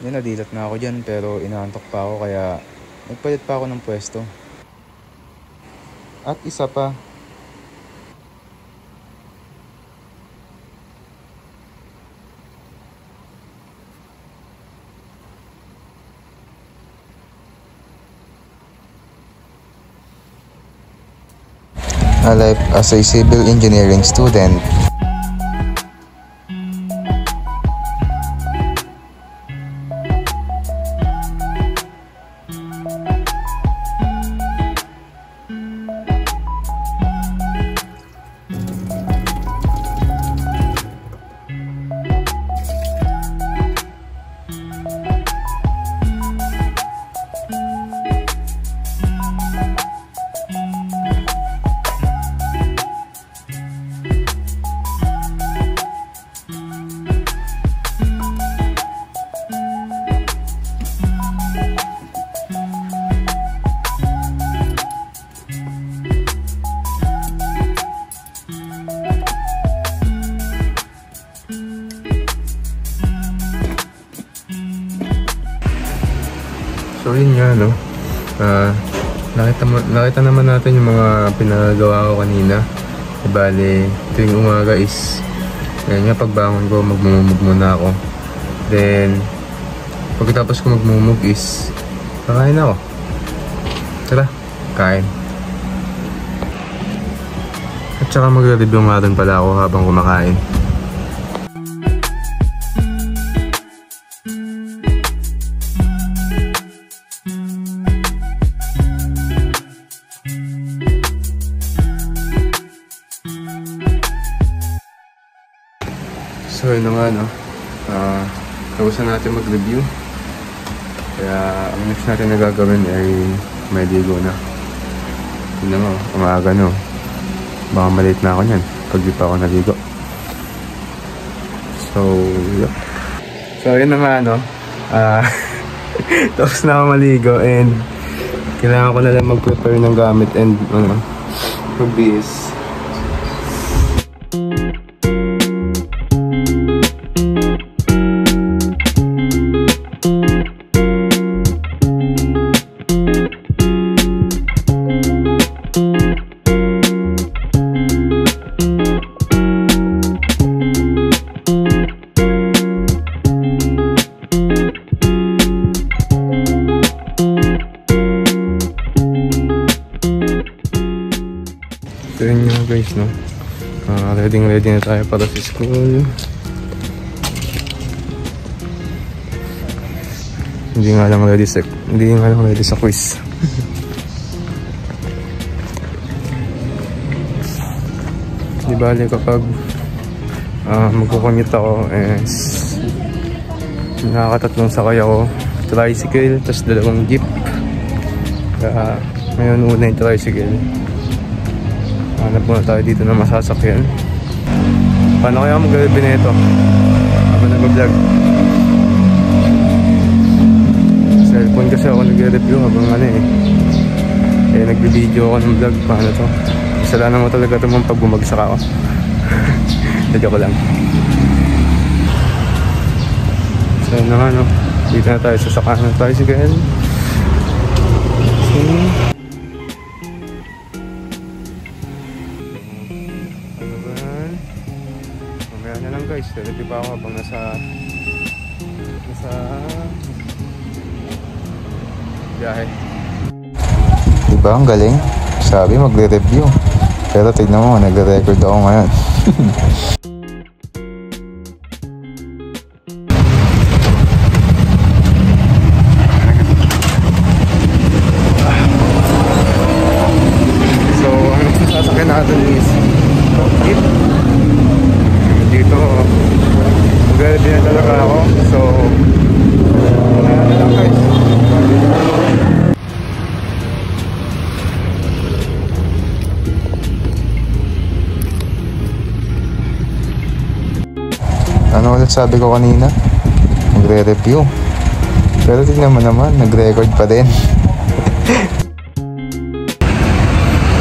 Yan, nadilat na ako dyan pero inaantok pa ako kaya nagpalit pa ako ng pwesto. At isa pa, a life as a civil engineering student. So yun nga, no? Nakita naman natin yung mga pinagawa ko kanina. Bale, tuwing umaga is ayun nga, pagbangon ko, magmumug muna ako. Then, pagkatapos ko magmumug is kakain ako. Tara, kain. At saka magre-review nga rin pala ako habang kumakain. So yun na nga, no? Tapos na natin mag-review. Kaya ang next natin na gagawin ay may ligo na. Yun na nga, umaga, no? Baka malate na ako nyan pag di pa ako naligo. So, yeah. So yun na nga, no? Tapos na ako maligo and kailangan ko na lang mag-prepare ng gamit and magbihis. So yun yung guys, no? Ready na tayo para sa school. Hindi nga lang ready sa quiz. Di bali kapag magkukumute ako is nakakatatlong sakay ako. Tricycle, tapos 2 jeep. Kaya ngayon una yung tricycle. Hanap muna tayo dito na masasakyan. Paano kaya mag-review na ito? Habang nag-vlog. Cellphone kasi ako nag-review habang nag-video ako ng vlog. Paano to? Kasalanan mo talaga ito mong pag bumagsak ako. Dadyo ko lang. So na nga, no? Dito na tayo sa sakahan ng tricycle. Guys, ready pa ako habang nasa biyahe. Diba ang galing? Sabi magre-review. Pero tignan mo, nagre-record ako ngayon. So, ang sasakyan natin is jeep. Dito magre-ready na talaga ako. So wala na lang guys. Ano ulit sabi ko kanina? Magre-review. Pero tignan mo naman, nag-record pa din.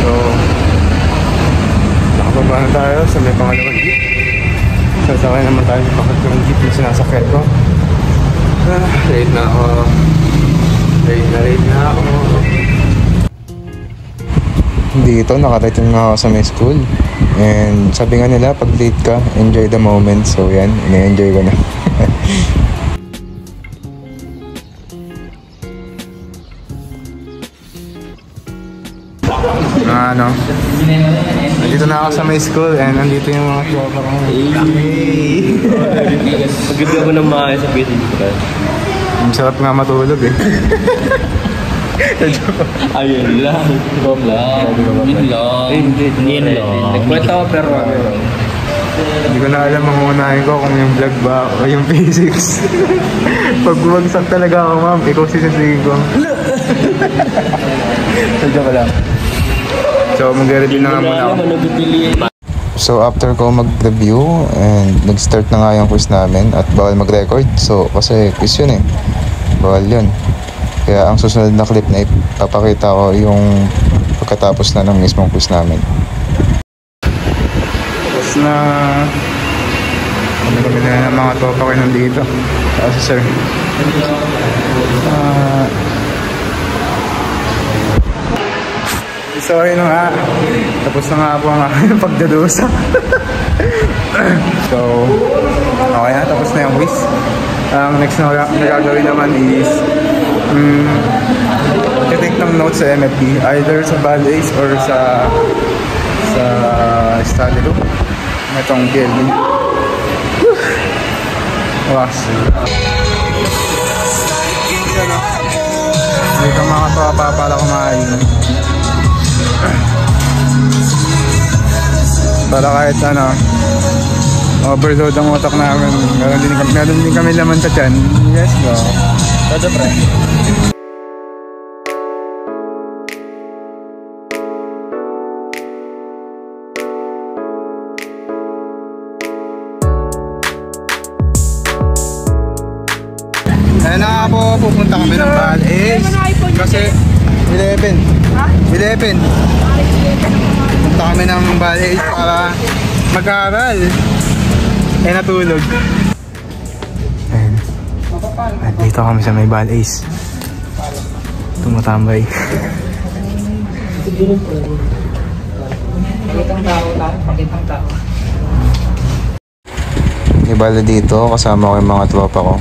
So nakababa na tayo sa may pangalawang jeep. Sasakay naman tayo sa pangalawang jeep yung sinasakyan ko. Late na ako. Late na ako. Dito, nakarating na ako sa my school. And sabi nga nila, pag late ka, enjoy the moment. So yan, ina-enjoy ko na. Ano? Nandito na ako sa my school and nandito yung mga tropa ko. Maganda ko ng mga sa business ko. Ang sarap nga matulog eh. Ayun lang. Yun lang. Yun lang. Nagkwenta ko pero hindi ko na alam ang unahin ko kung yung vlog ba o yung physics. Pag bumagsak talaga ako, ma'am, ikaw sisisihin ko. Sadya ko lang. So, mag-ready na nga muna ako. So, after ko mag-review and nag-start na nga yung quiz namin at bawal mag-record. So, kasi quiz yun eh. Bawal yun. Kaya ang susunod na clip na ipapakita ko yung pagkatapos na ng mismong quiz namin. Tapos na kami na ng mga tropa ko nandito. Kasi sir. Sorry na nga. Tapos na nga po ang aking pagdadusa. So, okay na. Tapos na yung quiz. Ang next na gagawin naman is take ng notes sa MFP. Either sa Balays or sa study room. Itong building. Was. Dito mga tropa pala kumain. Para kahit ano, overload ang utak namin. Meron din kami laman sa tiyan. Yes, go. Todo pre. Ayun na po, pupunta kami ng Balays. Kasi 11. Punta kami ng Balays para mag-aaral. Eh natulog. Ayun. At dito kami sa may Balays. Tumatambay. Pakitang tao. Ibala dito, kasama ko yung mga tropa ko.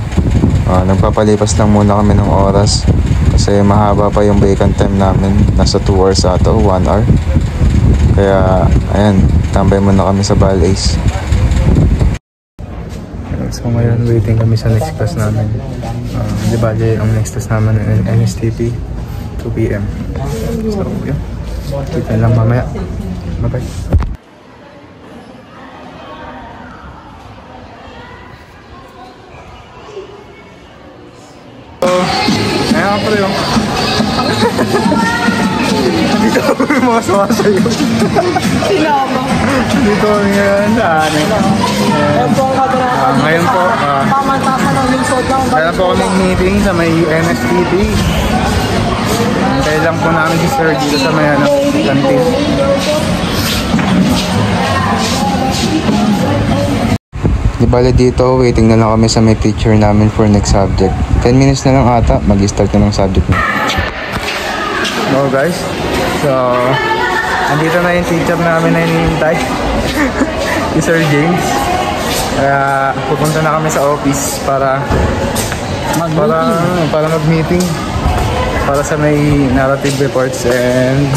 Nagpapalipas lang muna kami ng oras. Kasi mahaba pa yung vacant time namin. Nasa 2 hours ato, 1 hour. Kaya, ayan, tambay muna kami sa Balays. So ngayon, waiting kami sa next class namin. Di ba, ang next class namin NSTP, 2 PM. So, yun. Kita lang mamaya. Bye-bye. Ayan ka pala yung dito kami mga sumasayo. Sino ako? Dito kami ngayon sa ano. Ngayon po kaya po kami meeting sa may NSTP. Kaya lang po namin si Sir dito sa may ano, canteen. Di bale dito, waiting na lang kami sa may teacher namin for next subject. 10 minutes na lang ata, mag-start na ng subject na. Hello guys, so andito na yung teacher namin na hinihintay. Si Sir James. Kaya pupunta na kami sa office para mag-meeting. Para sa may narrative reports and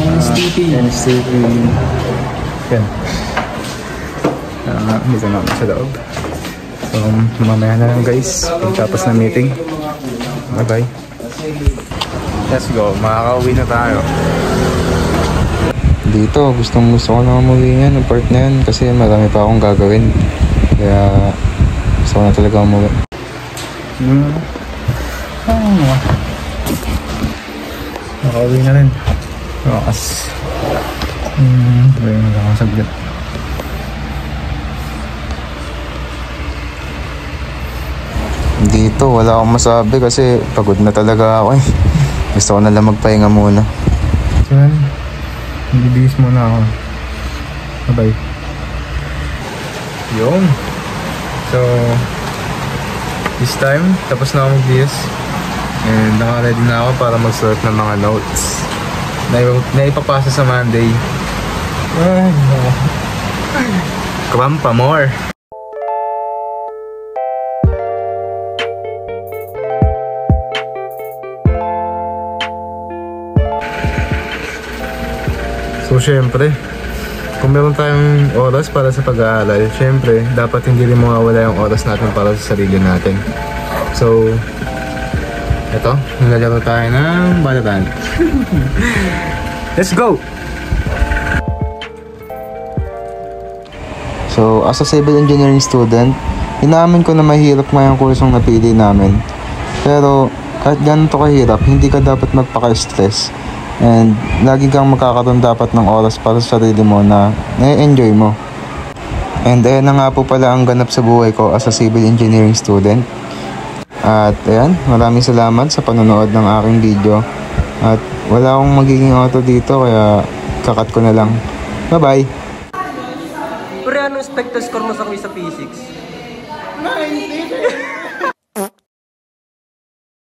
NSTP. Yan. Dito namin sa loob. So, mamaya na lang guys. Tapos na meeting. Bye bye. Let's go. Makakauwi na tayo. Dito, gusto ko na umuwi yan. Yung part na yan. Kasi marami pa akong gagawin. Kaya gusto ko na talaga umuwi. Makauwi na rin. Wakas. Uwi na lang ang saglit. Dito, wala akong masabi kasi pagod na talaga ako eh. Gusto ko na lang magpahinga muna. So yan, bibihis muna ako. Bye bye. Yun. So, this time, tapos na ako mag-DS. And naka-ready na ako para mag-sort ng mga notes na ipapasa sa Monday. Ay, no. Krampa more. So, syempre, kung meron tayong oras para sa pag-aaral, syempre, dapat hindi rin mawawala yung oras natin para sa sarili natin. So, eto, naglalaro tayo ng Valorant. Let's go! So, as a civil engineering student, inaamin ko na mahirap nga yung kursong napili namin. Pero, kahit ganito kahirap, hindi ka dapat magpaka-stress. And lagi kang magkakaroon dapat ng oras para sa sarili mo na na-enjoy mo. And ayan na nga po pala ang ganap sa buhay ko as a civil engineering student. At ayan, maraming salamat sa panonood ng aking video. At wala akong magiging auto dito kaya kakat ko na lang. Bye-bye! Pre, anong expected score mo sa quiz sa physics? 90!